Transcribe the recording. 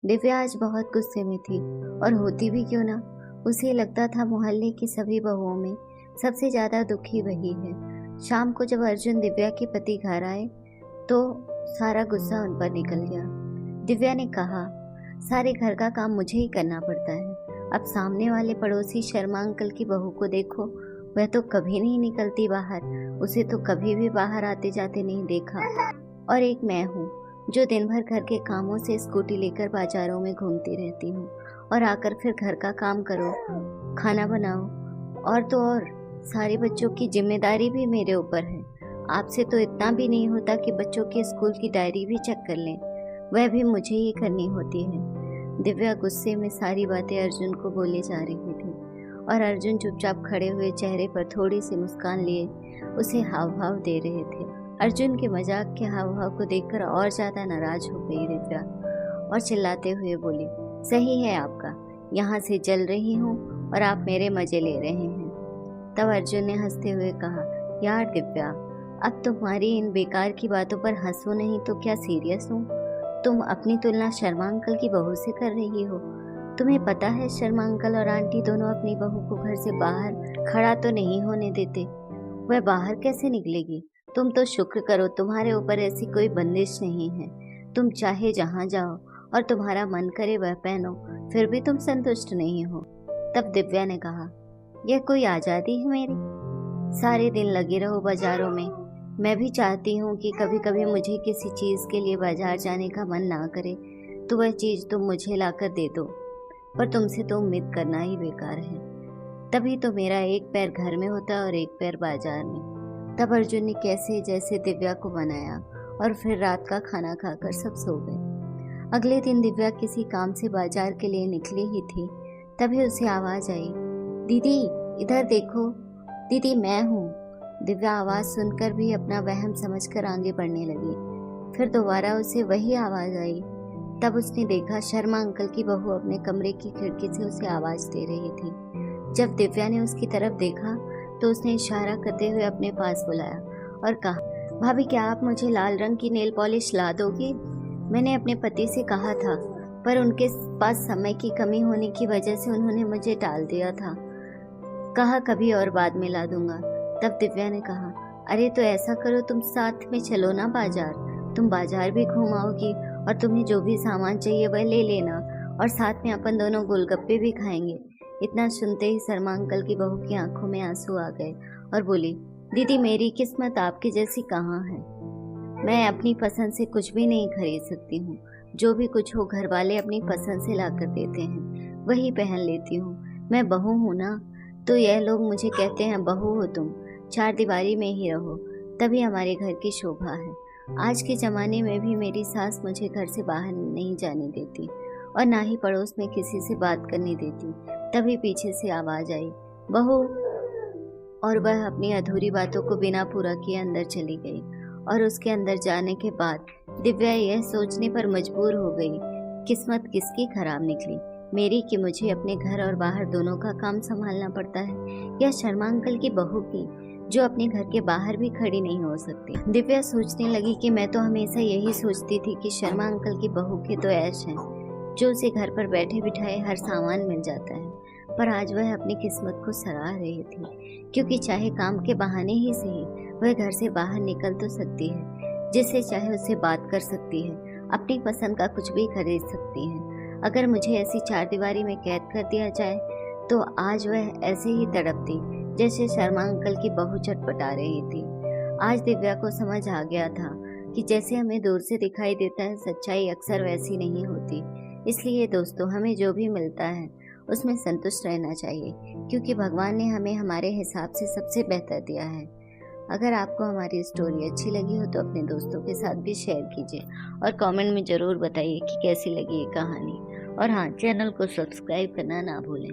दिव्या आज बहुत गुस्से में थी और होती भी क्यों ना। उसे लगता था मोहल्ले की सभी बहुओं में सबसे ज्यादा दुखी वही है। शाम को जब अर्जुन दिव्या के पति घर आए तो सारा गुस्सा उन पर निकल गया। दिव्या ने कहा, सारे घर का काम मुझे ही करना पड़ता है। अब सामने वाले पड़ोसी शर्मा अंकल की बहू को देखो, वह तो कभी नहीं निकलती बाहर, उसे तो कभी भी बाहर आते जाते नहीं देखा। और एक मैं हूँ जो दिन भर घर के कामों से स्कूटी लेकर बाजारों में घूमती रहती हूँ और आकर फिर घर का काम करो, खाना बनाओ, और तो और सारे बच्चों की जिम्मेदारी भी मेरे ऊपर है। आपसे तो इतना भी नहीं होता कि बच्चों के स्कूल की डायरी भी चेक कर लें, वह भी मुझे ही करनी होती है। दिव्या गुस्से में सारी बातें अर्जुन को बोले जा रही थी और अर्जुन चुपचाप खड़े हुए चेहरे पर थोड़ी सी मुस्कान लिए उसे हाव भाव दे रहे थे। अर्जुन के मजाक के हाव भाव को देखकर और ज्यादा नाराज हो गई दिव्या और चिल्लाते हुए बोली, सही है आपका, यहाँ से जल रही हूँ और आप मेरे मजे ले रहे हैं। तब अर्जुन ने हंसते हुए कहा, यार दिव्या, अब तुम्हारी इन बेकार की बातों पर हंसो नहीं तो क्या सीरियस हूँ। तुम अपनी तुलना शर्मा अंकल की बहू से कर रही हो। तुम्हें पता है शर्मा अंकल और आंटी दोनों अपनी बहू को घर से बाहर खड़ा तो नहीं होने देते। वह बाहर कैसे निकलेगी? तुम तो शुक्र करो तुम्हारे ऊपर ऐसी कोई बंदिश नहीं है। तुम चाहे जहाँ जाओ और तुम्हारा मन करे वह पहनो, फिर भी तुम संतुष्ट नहीं हो। तब दिव्या ने कहा, यह कोई आजादी है मेरी? सारे दिन लगे रहो बाजारों में। मैं भी चाहती हूँ कि कभी कभी मुझे किसी चीज के लिए बाजार जाने का मन ना करे तो वह चीज तुम मुझे लाकर दे दो, पर तुमसे तो उम्मीद करना ही बेकार है। तभी तो मेरा एक पैर घर में होता और एक पैर बाजार में। तब अर्जुन ने कैसे जैसे दिव्या को मनाया और फिर रात का खाना खाकर सब सो गए। अगले दिन दिव्या किसी काम से बाजार के लिए निकली ही थी, तभी उसे आवाज आई, दीदी इधर देखो, दीदी मैं हूँ। दिव्या आवाज सुनकर भी अपना वहम समझकर आगे बढ़ने लगी। फिर दोबारा उसे वही आवाज आई। तब उसने देखा शर्मा अंकल की बहू अपने कमरे की खिड़की से उसे आवाज दे रही थी। जब दिव्या ने उसकी तरफ देखा तो उसने इशारा करते हुए अपने पास बुलाया और कहा, भाभी क्या आप मुझे लाल रंग की नेल पॉलिश ला दोगे? मैंने अपने पति से कहा था, पर उनके पास समय की कमी होने की वजह से उन्होंने मुझे टाल दिया था। कहा कभी और बाद में ला दूंगा। तब दिव्या ने कहा, अरे तो ऐसा करो, तुम साथ में चलो ना बाजार। तुम बाजार भी घूम आओगी और तुम्हें जो भी सामान चाहिए वह ले लेना और साथ में अपन दोनों गोलगप्पे भी खाएंगे। इतना सुनते ही शर्मा अंकल की बहू की आंखों में आंसू आ गए और बोली, दीदी मेरी किस्मत आपकी जैसी कहाँ है। मैं अपनी पसंद से कुछ भी नहीं खरीद सकती हूँ। जो भी कुछ हो घर वाले अपनी पसंद से ला कर देते हैं, वही पहन लेती हूँ। मैं बहू हूँ ना, तो यह लोग मुझे कहते हैं बहू हो तुम, चार दीवारी में ही रहो, तभी हमारे घर की शोभा है। आज के ज़माने में भी मेरी सास मुझे घर से बाहर नहीं जाने देती और ना ही पड़ोस में किसी से बात करने देती। तभी पीछे से आवाज आई, बहू, और वह अपनी अधूरी बातों को बिना पूरा किए अंदर चली गई। और उसके अंदर जाने के बाद दिव्या यह सोचने पर मजबूर हो गई, किस्मत किसकी खराब निकली, मेरी कि मुझे अपने घर और बाहर दोनों का काम संभालना पड़ता है, या शर्मा अंकल की बहू की जो अपने घर के बाहर भी खड़ी नहीं हो सकती। दिव्या सोचने लगी कि मैं तो हमेशा यही सोचती थी कि शर्मा अंकल की बहू के तो ऐश हैं, जो उसे घर पर बैठे बिठाए हर सामान मिल जाता है। पर आज वह अपनी किस्मत को सराह रही थी, क्योंकि चाहे काम के बहाने ही सही वह घर से बाहर निकल तो सकती है, जिससे चाहे उससे बात कर सकती है, अपनी पसंद का कुछ भी खरीद सकती है। अगर मुझे ऐसी चार दीवारी में कैद कर दिया जाए तो आज वह ऐसे ही तड़पती जैसे शर्मा अंकल की बहू छटपटा रही थी। आज दिव्या को समझ आ गया था कि जैसे हमें दूर से दिखाई देता है, सच्चाई अक्सर वैसी नहीं होती। इसलिए दोस्तों, हमें जो भी मिलता है उसमें संतुष्ट रहना चाहिए, क्योंकि भगवान ने हमें हमारे हिसाब से सबसे बेहतर दिया है। अगर आपको हमारी स्टोरी अच्छी लगी हो तो अपने दोस्तों के साथ भी शेयर कीजिए और कमेंट में ज़रूर बताइए कि कैसी लगी ये कहानी। और हाँ, चैनल को सब्सक्राइब करना ना भूलें।